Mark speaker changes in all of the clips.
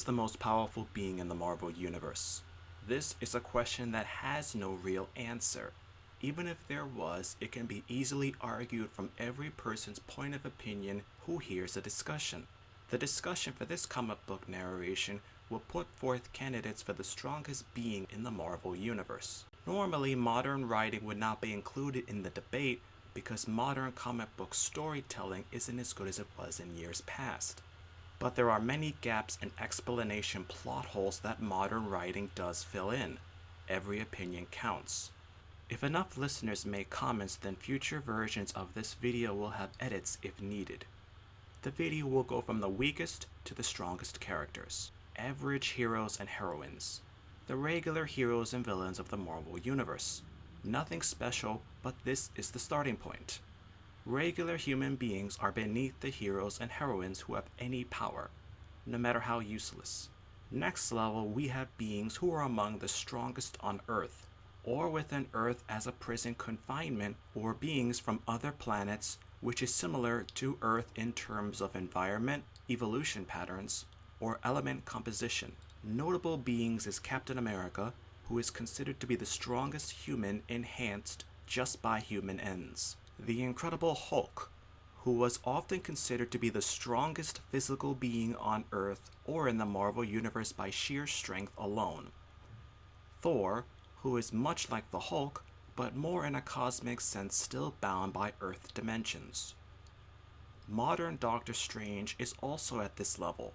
Speaker 1: is the most powerful being in the Marvel Universe? This is a question that has no real answer. Even if there was, it can be easily argued from every person's point of opinion who hears the discussion. The discussion for this comic book narration will put forth candidates for the strongest being in the Marvel Universe. Normally, modern writing would not be included in the debate because modern comic book storytelling isn't as good as it was in years past. But there are many gaps and explanation plot holes that modern writing does fill in. Every opinion counts. If enough listeners make comments, then future versions of this video will have edits if needed. The video will go from the weakest to the strongest characters, average heroes and heroines, the regular heroes and villains of the Marvel Universe. Nothing special, but this is the starting point. Regular human beings are beneath the heroes and heroines who have any power, no matter how useless. Next level, we have beings who are among the strongest on Earth, or within Earth as a prison confinement, or beings from other planets, which is similar to Earth in terms of environment, evolution patterns, or element composition. Notable beings is Captain America, who is considered to be the strongest human enhanced just by human ends. The Incredible Hulk, who was often considered to be the strongest physical being on Earth or in the Marvel Universe by sheer strength alone. Thor, who is much like the Hulk, but more in a cosmic sense, still bound by Earth dimensions. Modern Dr. Strange is also at this level,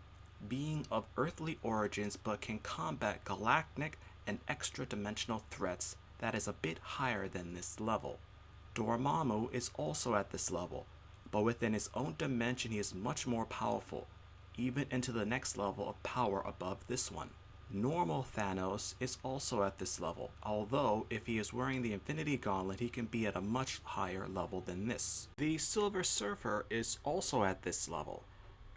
Speaker 1: being of earthly origins but can combat galactic and extra-dimensional threats that is a bit higher than this level. Dormammu is also at this level, but within his own dimension he is much more powerful, even into the next level of power above this one. Normal Thanos is also at this level, although if he is wearing the Infinity Gauntlet he can be at a much higher level than this. The Silver Surfer is also at this level,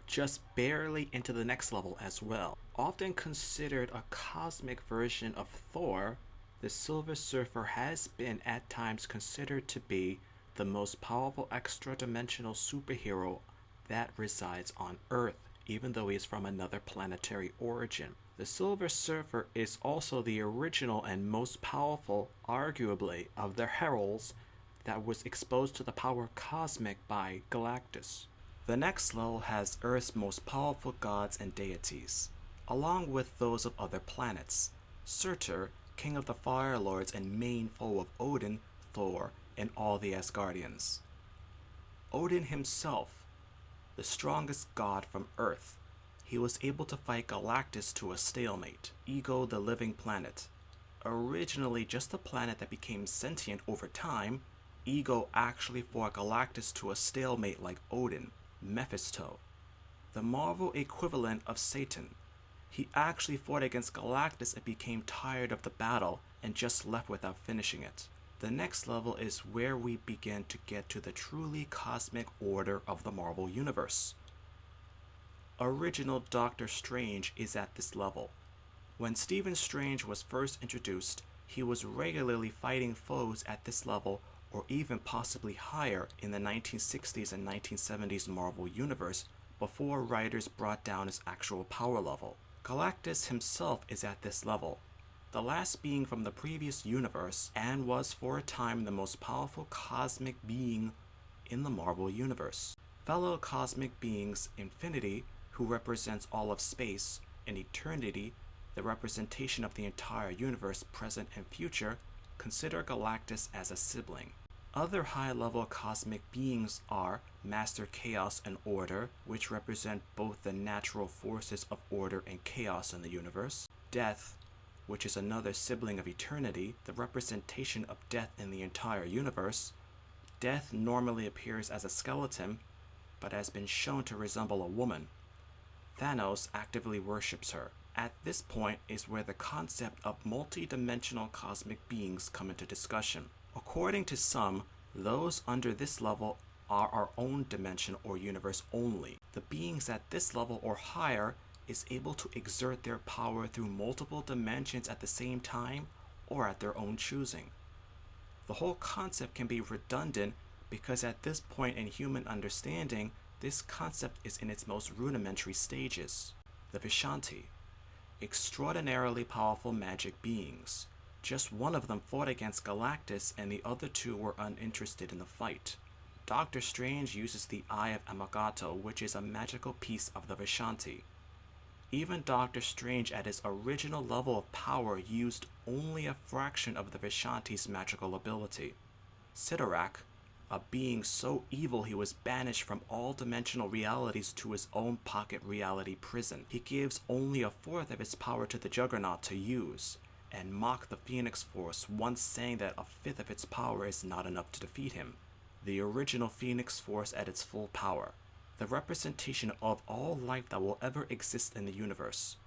Speaker 1: just barely into the next level as well. Often considered a cosmic version of Thor, the Silver Surfer has been at times considered to be the most powerful extra-dimensional superhero that resides on Earth, even though he is from another planetary origin. The Silver Surfer is also the original and most powerful, arguably, of the heralds that was exposed to the power cosmic by Galactus. The next level has Earth's most powerful gods and deities, along with those of other planets. Surtur, king of the Fire Lords and main foe of Odin, Thor, and all the Asgardians. Odin himself, the strongest god from Earth. He was able to fight Galactus to a stalemate. Ego, the living planet. Originally just a planet that became sentient over time, Ego actually fought Galactus to a stalemate like Odin. Mephisto, the Marvel equivalent of Satan. He actually fought against Galactus and became tired of the battle and just left without finishing it. The next level is where we begin to get to the truly cosmic order of the Marvel Universe. Original Dr. Strange is at this level. When Stephen Strange was first introduced, he was regularly fighting foes at this level or even possibly higher in the 1960s and 1970s Marvel Universe before writers brought down his actual power level. Galactus himself is at this level, the last being from the previous universe, and was for a time the most powerful cosmic being in the Marvel Universe. Fellow cosmic beings Infinity, who represents all of space, and Eternity, the representation of the entire universe, present and future, consider Galactus as a sibling. Other high-level cosmic beings are Master Chaos and Order, which represent both the natural forces of order and chaos in the universe. Death, which is another sibling of Eternity, the representation of death in the entire universe. Death normally appears as a skeleton, but has been shown to resemble a woman. Thanos actively worships her. At this point is where the concept of multi-dimensional cosmic beings come into discussion. According to some, those under this level are our own dimension or universe only. The beings at this level or higher is able to exert their power through multiple dimensions at the same time or at their own choosing. The whole concept can be redundant because at this point in human understanding, this concept is in its most rudimentary stages. The Vishanti, extraordinarily powerful magic beings. Just one of them fought against Galactus and the other two were uninterested in the fight. Dr. Strange uses the Eye of Amagato, which is a magical piece of the Vishanti. Even Dr. Strange at his original level of power used only a fraction of the Vishanti's magical ability. Sidorak, a being so evil he was banished from all dimensional realities to his own pocket reality prison. He gives only a fourth of his power to the Juggernaut to use, and mocked the Phoenix Force, once saying that a fifth of its power is not enough to defeat him. The original Phoenix Force at its full power, the representation of all life that will ever exist in the universe.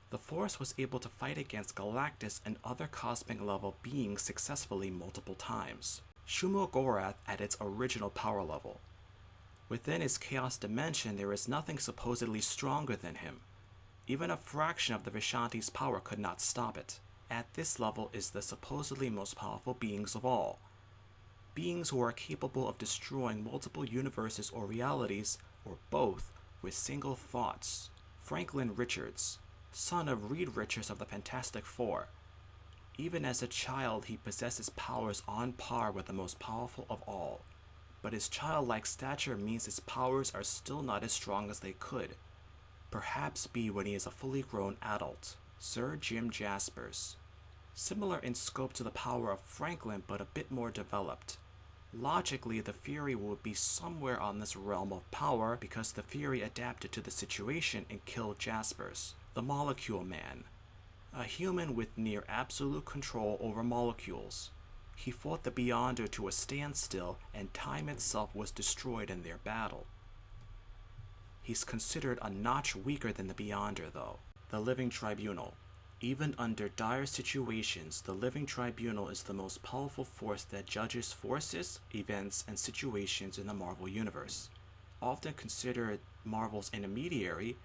Speaker 1: The Force was able to fight against Galactus and other cosmic level beings successfully multiple times. Shumogorath at its original power level. Within his chaos dimension, there is nothing supposedly stronger than him. Even a fraction of the Vishanti's power could not stop it. At this level is the supposedly most powerful beings of all. Beings who are capable of destroying multiple universes or realities, or both, with single thoughts. Franklin Richards, son of Reed Richards of the Fantastic Four. Even as a child, he possesses powers on par with the most powerful of all. But his childlike stature means his powers are still not as strong as they could. Perhaps be when he is a fully grown adult. Sir Jim Jaspers. Similar in scope to the power of Franklin, but a bit more developed. Logically, the Fury would be somewhere on this realm of power because the Fury adapted to the situation and killed Jaspers, the Molecule Man, a human with near absolute control over molecules. He fought the Beyonder to a standstill, and time itself was destroyed in their battle. He's considered a notch weaker than the Beyonder, though. The Living Tribunal. Even under dire situations, the Living Tribunal is the most powerful force that judges forces, events, and situations in the Marvel Universe. Often considered Marvel's intermediary,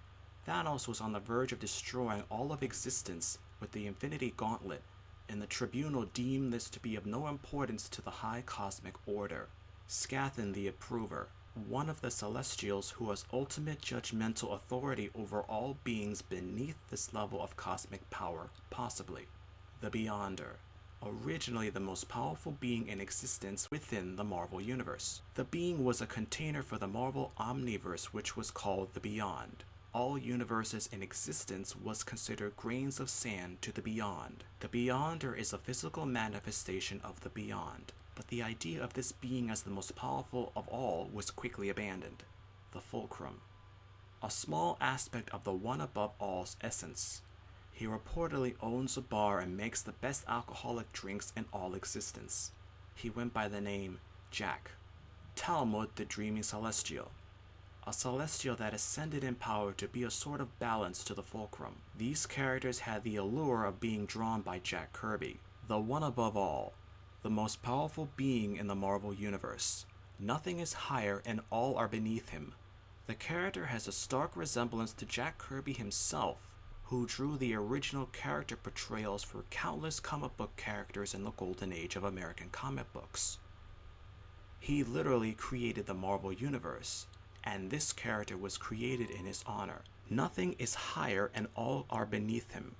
Speaker 1: Thanos was on the verge of destroying all of existence with the Infinity Gauntlet, and the Tribunal deemed this to be of no importance to the High Cosmic Order. Scathan the Approver, one of the Celestials who has ultimate judgmental authority over all beings beneath this level of cosmic power, possibly. The Beyonder, originally the most powerful being in existence within the Marvel Universe. The being was a container for the Marvel Omniverse, which was called the Beyond. All universes in existence was considered grains of sand to the Beyond. The Beyonder is a physical manifestation of the Beyond, but the idea of this being as the most powerful of all was quickly abandoned. The Fulcrum, a small aspect of the one above all's essence. He reportedly owns a bar and makes the best alcoholic drinks in all existence. He went by the name Jack. Talmud the Dreaming Celestial, a celestial that ascended in power to be a sort of balance to the Fulcrum. These characters had the allure of being drawn by Jack Kirby, the one above all, the most powerful being in the Marvel Universe. Nothing is higher and all are beneath him. The character has a stark resemblance to Jack Kirby himself, who drew the original character portrayals for countless comic book characters in the golden age of American comic books. He literally created the Marvel Universe, and this character was created in his honor. Nothing is higher and all are beneath him.